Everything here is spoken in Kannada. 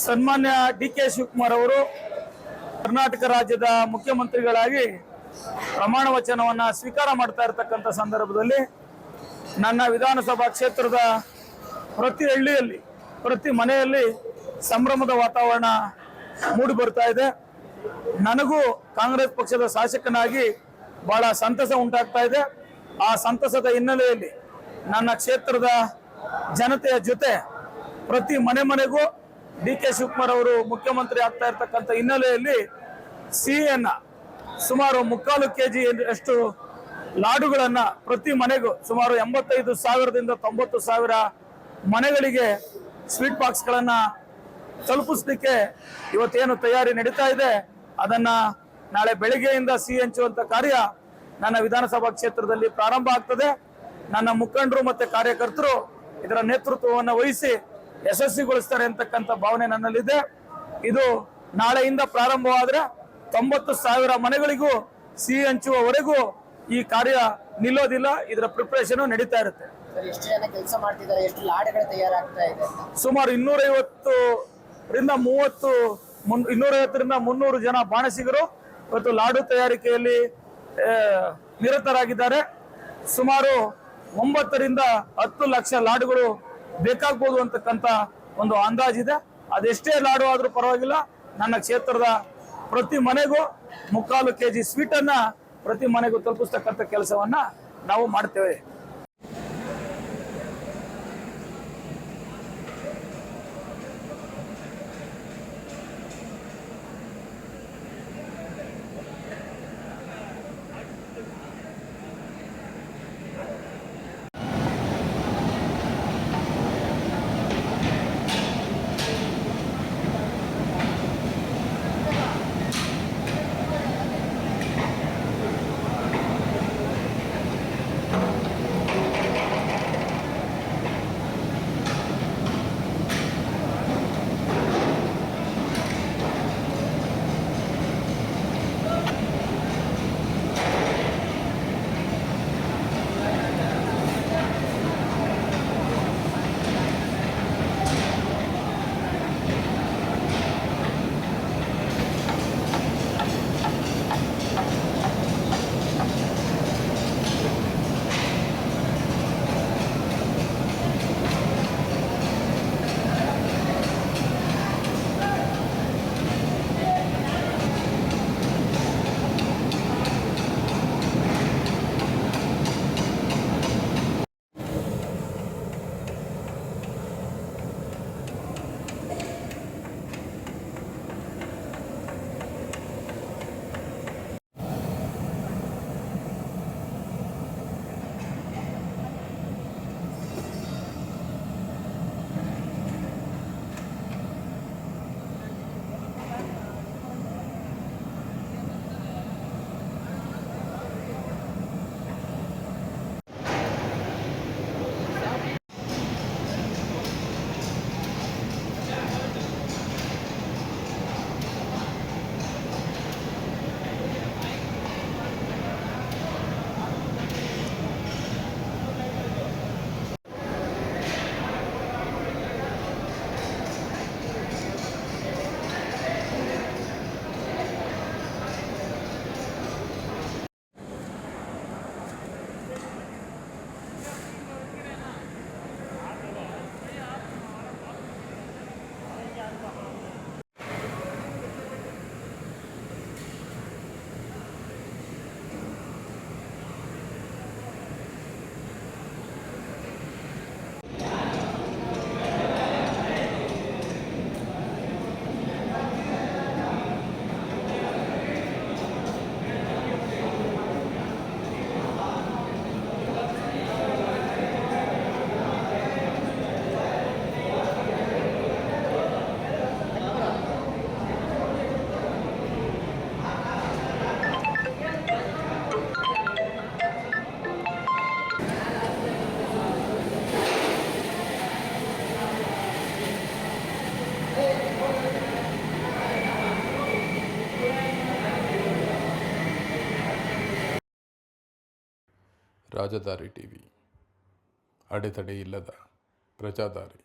ಸನ್ಮಾನ್ಯ ಡಿ.ಕೆ. ಶಿವಕುಮಾರ್ ಅವರು ಕರ್ನಾಟಕ ರಾಜ್ಯದ ಮುಖ್ಯಮಂತ್ರಿಗಳಾಗಿ ಪ್ರಮಾಣ ವಚನವನ್ನು ಸ್ವೀಕಾರ ಮಾಡ್ತಾ ಇರತಕ್ಕಂಥ ಸಂದರ್ಭದಲ್ಲಿ ನನ್ನ ವಿಧಾನಸಭಾ ಕ್ಷೇತ್ರದ ಪ್ರತಿ ಹಳ್ಳಿಯಲ್ಲಿ, ಪ್ರತಿ ಮನೆಯಲ್ಲಿ ಸಂಭ್ರಮದ ವಾತಾವರಣ ಮೂಡಿ ಬರ್ತಾ ಇದೆ. ನನಗೂ ಕಾಂಗ್ರೆಸ್ ಪಕ್ಷದ ಶಾಸಕನಾಗಿ ಬಹಳ ಸಂತಸ ಉಂಟಾಗ್ತಾ ಇದೆ. ಆ ಸಂತಸದ ಹಿನ್ನೆಲೆಯಲ್ಲಿ ನನ್ನ ಕ್ಷೇತ್ರದ ಜನತೆಯ ಜೊತೆ ಪ್ರತಿ ಮನೆಗೂ ಡಿ.ಕೆ. ಶಿವಕುಮಾರ್ ಅವರು ಮುಖ್ಯಮಂತ್ರಿ ಆಗ್ತಾ ಇರ್ತಕ್ಕಂಥ ಹಿನ್ನೆಲೆಯಲ್ಲಿ ಸಿಹಿಯನ್ನ ಸುಮಾರು 3/4 kg ಅಷ್ಟು ಲಾಡುಗಳನ್ನು ಪ್ರತಿ ಮನೆಗೂ ಸುಮಾರು 85,000ದಿಂದ 90,000 ಮನೆಗಳಿಗೆ ಸ್ವೀಟ್ ಬಾಕ್ಸ್ಗಳನ್ನು ತಲುಪಿಸಲಿಕ್ಕೆ ಇವತ್ತೇನು ತಯಾರಿ ನಡೀತಾ ಇದೆ, ಅದನ್ನ ನಾಳೆ ಬೆಳಗ್ಗೆಯಿಂದ ಸಿಹಿ ಹಂಚುವಂತ ಕಾರ್ಯ ನನ್ನ ವಿಧಾನಸಭಾ ಕ್ಷೇತ್ರದಲ್ಲಿ ಪ್ರಾರಂಭ ಆಗ್ತದೆ. ನನ್ನ ಮುಖಂಡರು ಮತ್ತೆ ಕಾರ್ಯಕರ್ತರು ಇದರ ನೇತೃತ್ವವನ್ನು ವಹಿಸಿ ಯಶಸ್ವಿಗೊಳಿಸ್ತಾರೆ ಅಂತಕ್ಕಂಥ ಭಾವನೆ ನನ್ನಲ್ಲಿದೆ. ಇದು ನಾಳೆಯಿಂದ ಪ್ರಾರಂಭವಾದರೆ 90,000 ಮನೆಗಳಿಗೂ ಸಿಹಿ ಹಂಚುವವರೆಗೂ ಈ ಕಾರ್ಯ ನಿಲ್ಲೋದಿಲ್ಲ. ಇದರ ಪ್ರಿಪರೇಷನ್ ನಡೀತಾ ಇರುತ್ತೆ. ಎಷ್ಟು ಜನ ಕೆಲಸ ಮಾಡ್ತಿದ್ದಾರೆ, ಎಷ್ಟು ಲಾಡುಗಳು ತಯಾರಾಗ್ತಾ ಇದೆ? ಸುಮಾರು 250ರಿಂದ 300 ಜನ ಬಾಣಸಿಗರು ಇವತ್ತು ಲಾಡು ತಯಾರಿಕೆಯಲ್ಲಿ ನಿರತರಾಗಿದ್ದಾರೆ. ಸುಮಾರು 9ರಿಂದ 10 ಲಕ್ಷ ಲಾಡುಗಳು ಬೇಕಾಗಬಹುದು ಅಂತಕ್ಕಂಥ ಒಂದು ಅಂದಾಜಿದೆ. ಅದೆಷ್ಟೇ ಲಾಡು ಆದ್ರೂ ಪರವಾಗಿಲ್ಲ, ನನ್ನ ಕ್ಷೇತ್ರದ ಪ್ರತಿ ಮನೆಗೂ 3/4 kg ಸ್ವೀಟನ್ನ ಪ್ರತಿ ಮನೆಗೂ ತಲುಪಿಸ್ತಕ್ಕಂಥ ಕೆಲಸವನ್ನ ನಾವು ಮಾಡ್ತೇವೆ. ರಾಜದಾರಿ ಟಿವಿ, ಅಡೆತಡೆ ಇಲ್ಲದ ಪ್ರಜಾದಾರಿ.